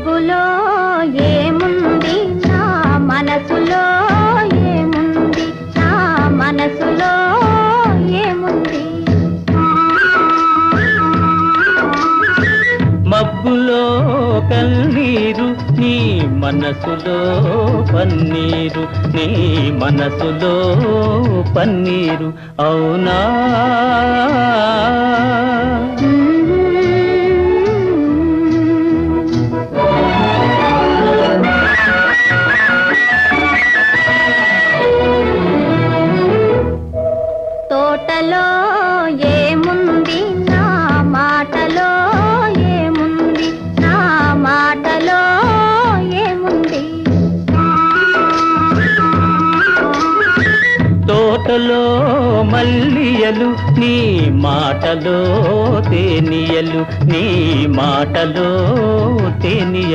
మబ్బులో ఏముంది నా మనసులో ఏముంది నా మనసులో ఏముంది మబ్బులో కన్నీరు నీ మనసులో పన్నీరు నీ మనసులో పన్నీరు అవునా తోటలో ఏముంది నా మాటలో ఏముంది నా మాటలో ఏముంది తోటలో మల్లియలు నీ మాటలో తేనియలు నీ మాటలో తేనియలు